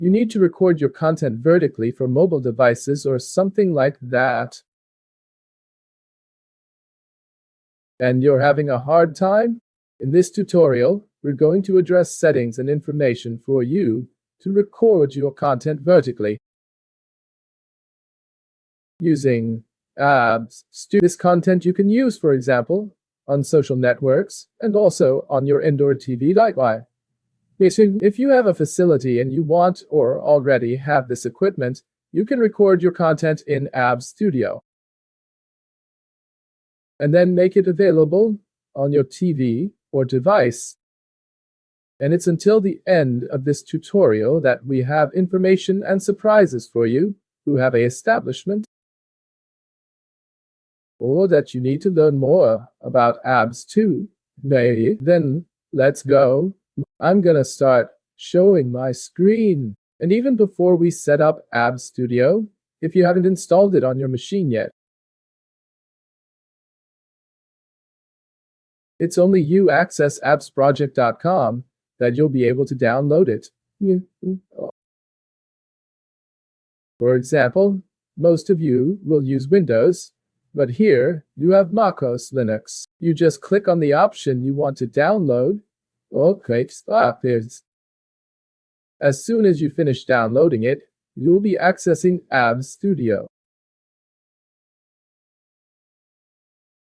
You need to record your content vertically for mobile devices or something like that. And you're having a hard time? In this tutorial, we're going to address settings and information for you to record your content vertically. Using OBS, this content you can use, for example, on social networks and also on your indoor TV likewise. If you have a facility and you want or already have this equipment, you can record your content in OBS Studio and then make it available on your TV or device. And it's until the end of this tutorial that we have information and surprises for you who have an establishment or that you need to learn more about OBS too. Then let's go. I'm gonna start showing my screen. And even before we set up OBS Studio, if you haven't installed it on your machine yet, it's only you access appsproject.com that you'll be able to download it. For example, most of you will use Windows, but here you have MacOS Linux. You just click on the option you want to download. Okay, stop it. As soon as you finish downloading it, you'll be accessing OBS Studio.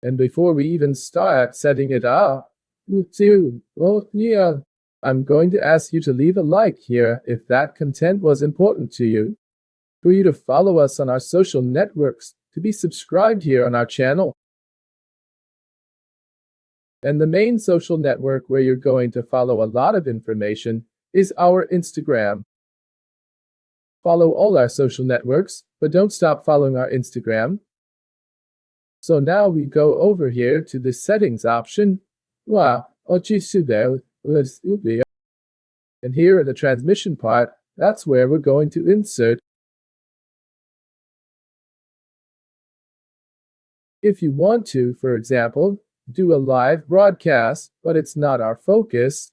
And before we even start setting it up, I'm going to ask you to leave a like here if that content was important to you, for you to follow us on our social networks, to be subscribed here on our channel. And the main social network where you're going to follow a lot of information is our Instagram. Follow all our social networks, but don't stop following our Instagram. So now we go over here to the settings option. And here in the transmission part, that's where we're going to insert. If you want to, for example, do a live broadcast, but it's not our focus.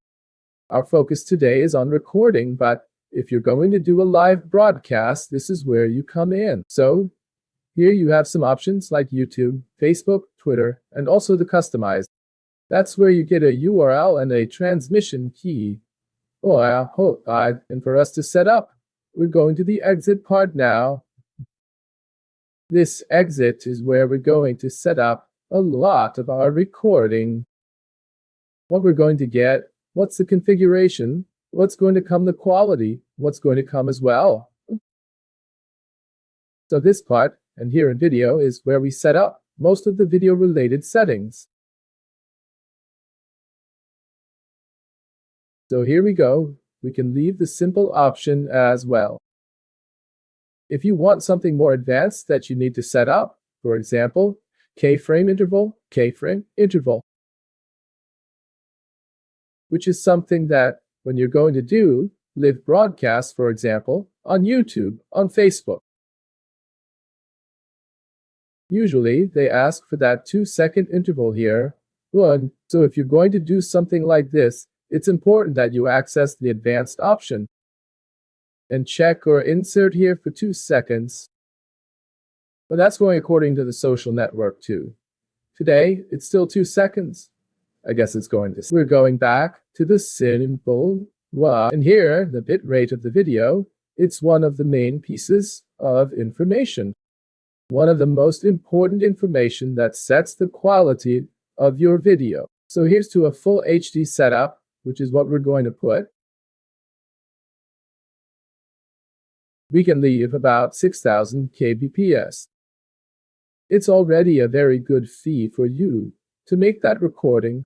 Our focus today is on recording, but if you're going to do a live broadcast, this is where you come in. So here you have some options like YouTube, Facebook, Twitter, and also the customized. That's where you get a URL and a transmission key. And for us to set up, we're going to the exit part now. This exit is where we're going to set up a lot of our recording. What we're going to get, what's the configuration, what's going to come the quality, what's going to come as well. So this part, and here in video, is where we set up most of the video related settings. So here we go. We can leave the simple option as well. If you want something more advanced that you need to set up, for example, keyframe interval, which is something that when you're going to do live broadcasts, for example, on YouTube, on Facebook, usually they ask for that 2-second interval here. So if you're going to do something like this, it's important that you access the advanced option and check or insert here for 2 seconds. But that's going according to the social network too. Today, it's still 2 seconds. I guess it's going to. We're going back to the simple one. And here, the bit rate of the video, it's one of the main pieces of information. One of the most important information that sets the quality of your video. So here's to a full HD setup, which is what we're going to put. We can leave about 6000 kbps. It's already a very good fee for you to make that recording.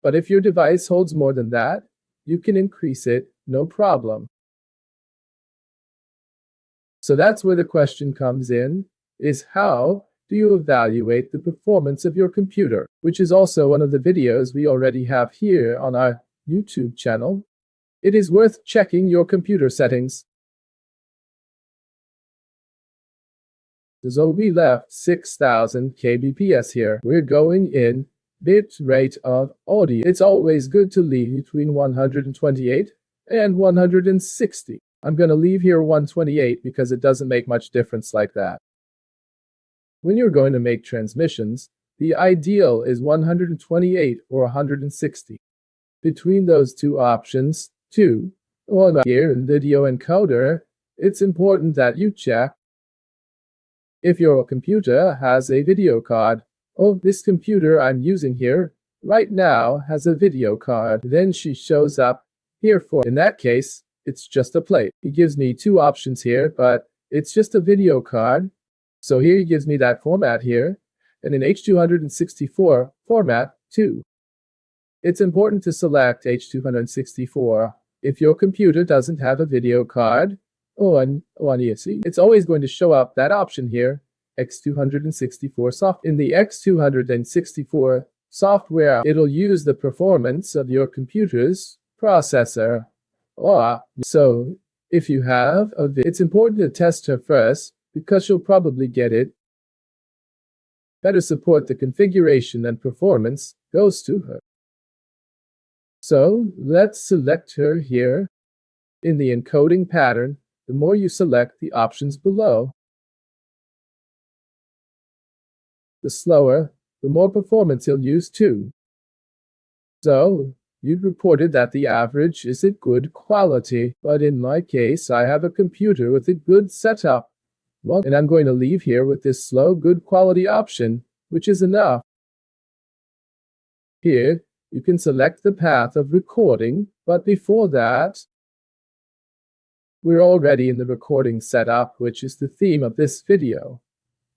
But if your device holds more than that, you can increase it, no problem. So that's where the question comes in, is how do you evaluate the performance of your computer, which is also one of the videos we already have here on our YouTube channel. It is worth checking your computer settings. So we left 6000 kbps here. We're going in bit rate of audio. It's always good to leave between 128 and 160. I'm going to leave here 128 because it doesn't make much difference like that. When you're going to make transmissions, the ideal is 128 or 160. Between those two options, here in video encoder, it's important that you check if your computer has a video card. Oh, this computer I'm using here right now has a video card. Then she shows up here for, in that case, it's just a plate. He gives me two options here, but it's just a video card. So here he gives me that format here, and in H.264 format too. It's important to select H.264 if your computer doesn't have a video card. You see, it's always going to show up that option here, X264 soft. In the X264 software, it'll use the performance of your computer's processor. So if you have it's important to test her first, because she'll probably get it. Better support the configuration and performance goes to her. So let's select her here. In the encoding pattern, the more you select the options below, the slower, the more performance he'll use too. So you reported that the average is at good quality, but in my case, I have a computer with a good setup. And I'm going to leave here with this slow, good quality option, which is enough. Here, you can select the path of recording, but before that, we're already in the recording setup, which is the theme of this video.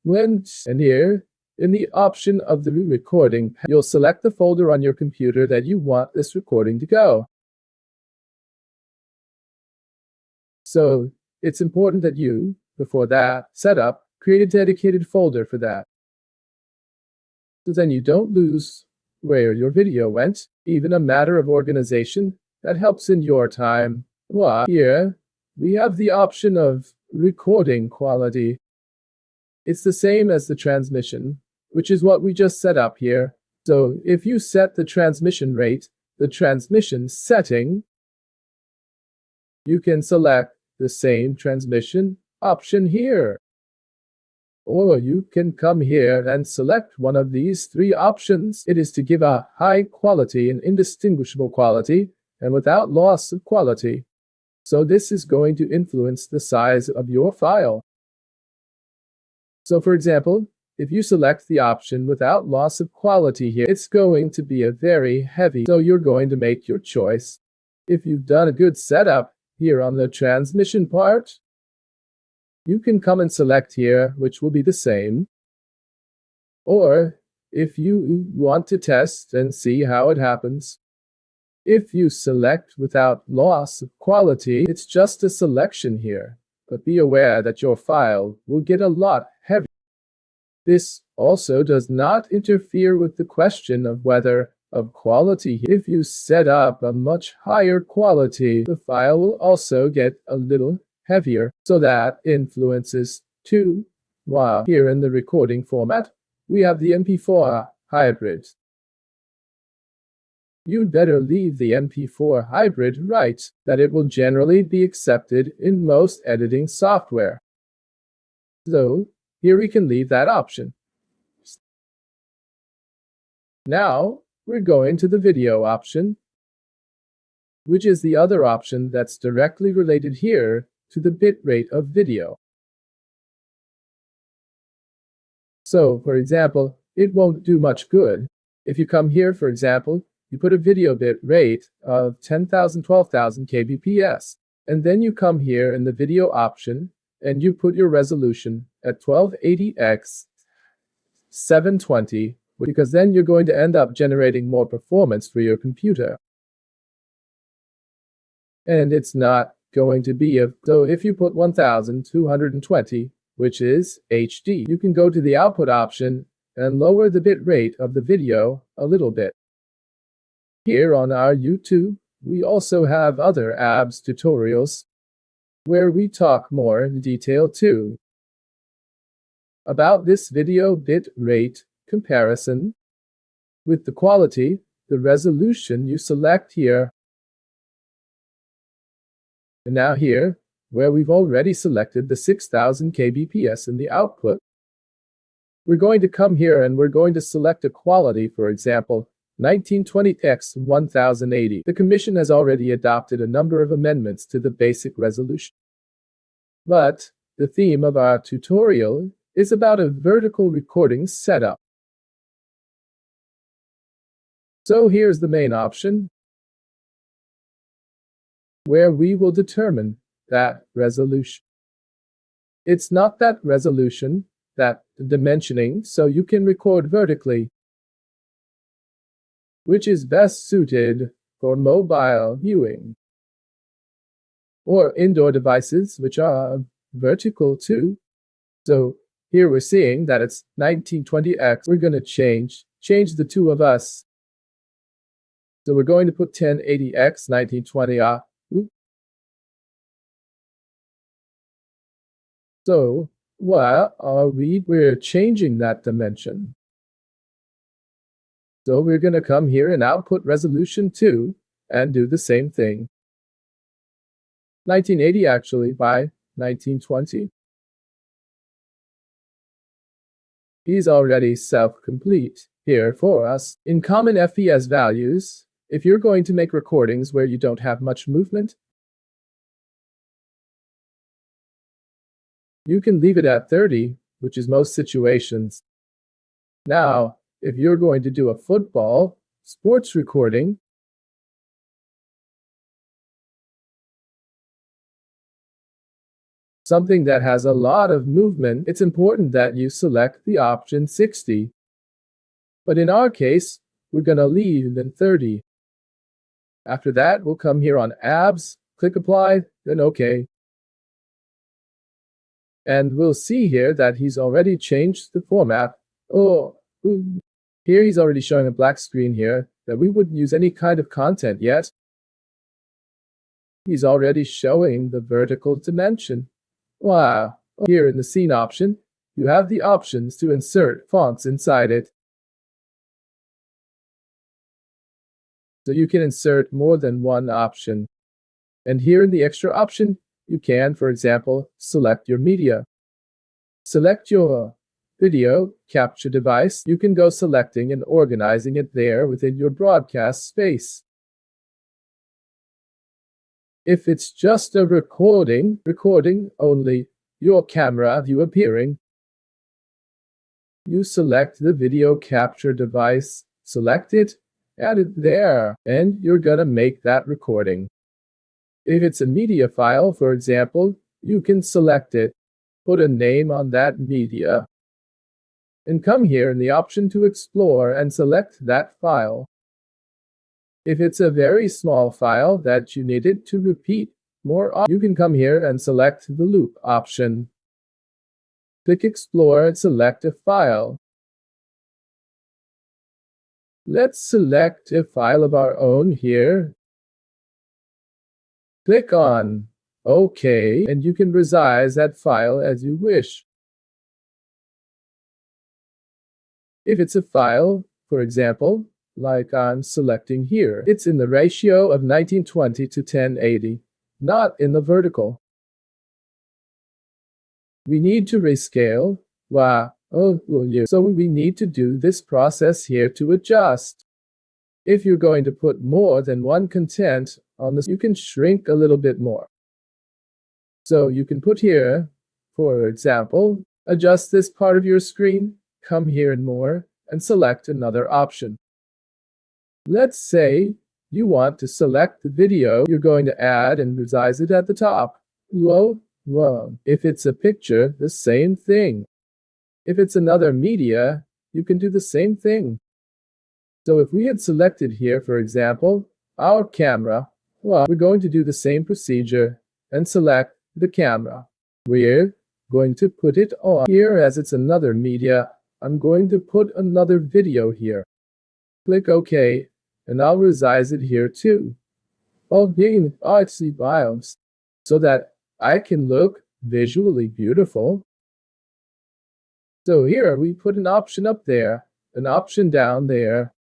And here, in the option of the recording, you'll select the folder on your computer that you want this recording to go. So, it's important that you, before that setup, create a dedicated folder for that. So then you don't lose where your video went, even a matter of organization that helps in your time. Here, we have the option of recording quality. It's the same as the transmission, which is what we just set up here. So if you set the transmission rate, the transmission setting, you can select the same transmission option here. Or you can come here and select one of these three options. It is to give a high quality and indistinguishable quality, and without loss of quality. So this is going to influence the size of your file. So for example, if you select the option without loss of quality here, it's going to be a very heavy, so you're going to make your choice. If you've done a good setup here on the transmission part, you can come and select here, which will be the same. Or if you want to test and see how it happens, if you select without loss of quality, it's just a selection here, but be aware that your file will get a lot heavier. This also does not interfere with the question of whether of quality. If you set up a much higher quality, the file will also get a little heavier, so that influences too. Here in the recording format, we have the MP4 hybrid. You'd better leave the MP4 hybrid right, that it will generally be accepted in most editing software. So, here we can leave that option. Now, we're going to the video option, which is the other option that's directly related here to the bitrate of video. So, for example, it won't do much good. If you come here, for example, you put a video bit rate of 10,000, 12,000 kbps, and then you come here in the video option, and you put your resolution at 1280x 720, because then you're going to end up generating more performance for your computer. And it's not going to be so if you put 1220, which is HD, you can go to the output option and lower the bit rate of the video a little bit. Here on our YouTube, we also have other ABS tutorials where we talk more in detail too about this video bit rate comparison with the quality, the resolution you select here. And now here, where we've already selected the 6000 kbps in the output, we're going to come here and we're going to select a quality, for example, 1920x1080. The Commission has already adopted a number of amendments to the basic resolution. But the theme of our tutorial is about a vertical recording setup. So here's the main option, where we will determine that resolution. It's not that resolution, that dimensioning, so you can record vertically, which is best suited for mobile viewing or indoor devices which are vertical too. So here we're seeing that it's 1920x. We're going to change the two of us. So we're going to put 1080x 1920. So what are we? We're changing that dimension. So we're going to come here and output resolution 2 and do the same thing. 1980 actually by 1920. He's already self-complete here for us. In common FES values, if you're going to make recordings where you don't have much movement, you can leave it at 30, which is most situations. Now, if you're going to do a football sports recording, something that has a lot of movement, it's important that you select the option 60. But in our case, we're going to leave it at 30. After that, we'll come here on Abs, click Apply, then OK. And we'll see here that he's already changed the format. Here he's already showing a black screen here that we wouldn't use any kind of content yet. He's already showing the vertical dimension. Wow. Here in the scene option, you have the options to insert fonts inside it. So you can insert more than one option. And here in the extra option, you can, for example, select your media. Select your video capture device. You can go selecting and organizing it there within your broadcast space. If it's just a recording only your camera view appearing, you select the video capture device, select it, add it there, and you're gonna make that recording. If it's a media file, for example, you can select it, put a name on that media, and come here in the option to explore and select that file. If it's a very small file that you needed to repeat more often, you can come here and select the loop option. Click Explore and select a file. Let's select a file of our own here. Click on OK, and you can resize that file as you wish. If it's a file, for example, like I'm selecting here, it's in the ratio of 1920 to 1080, not in the vertical. We need to rescale. So we need to do this process here to adjust. If you're going to put more than one content on this, you can shrink a little bit more. So you can put here, for example, adjust this part of your screen, come here and more, and select another option. Let's say you want to select the video you're going to add and resize it at the top. If it's a picture, the same thing. If it's another media, you can do the same thing. So if we had selected here, for example, our camera, we're going to do the same procedure and select the camera. We're going to put it on here as it's another media. I'm going to put another video here. Click OK, and I'll resize it here too. So that I can look visually beautiful. So here we put an option up there, an option down there.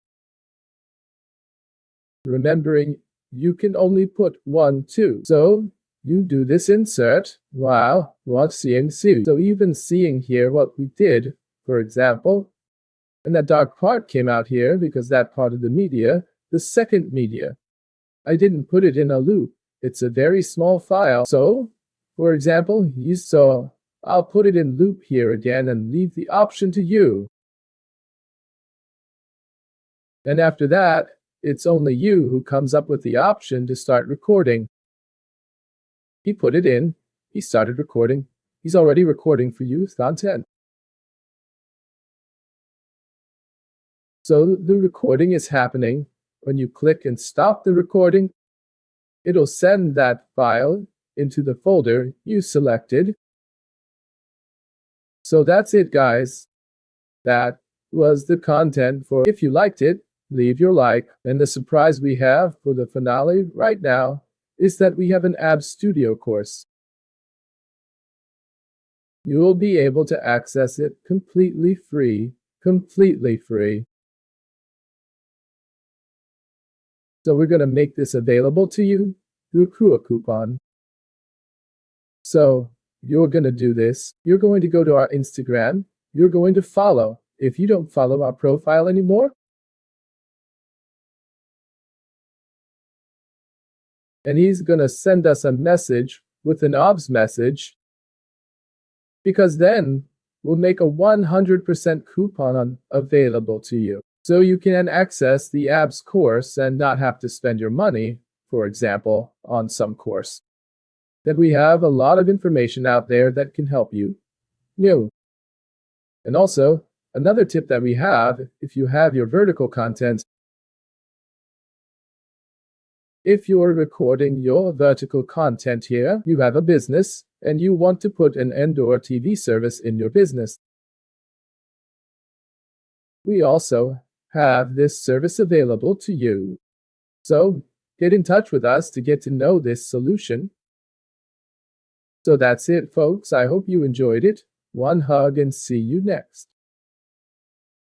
Remembering you can only put 1, 2. So you do this insert while seeing see. So even seeing here what we did, for example, and that dark part came out here because that part of the media, the second media, I didn't put it in a loop. It's a very small file. So, for example, I'll put it in loop here again and leave the option to you. And after that, it's only you who comes up with the option to start recording. He put it in, he started recording, he's already recording for you content. So the recording is happening. When you click and stop the recording, it'll send that file into the folder you selected. So that's it, guys. That was the content for. If you liked it, leave your like. And the surprise we have for the finale right now is that we have an AB Studio course. You will be able to access it completely free. Completely free. So we're going to make this available to you through a coupon. So you're going to do this. You're going to go to our Instagram. You're going to follow. If you don't follow our profile anymore, and he's going to send us a message with an OBS message, because then we'll make a 100% coupon available to you. So you can access the ABS course and not have to spend your money, for example, on some course. That we have a lot of information out there that can help you. And also, another tip that we have, if you have your vertical content, if you're recording your vertical content here, you have a business, and you want to put an Encoder TV service in your business. We also have this service available to you. So, get in touch with us to get to know this solution. So that's it, folks. I hope you enjoyed it. One hug and see you next.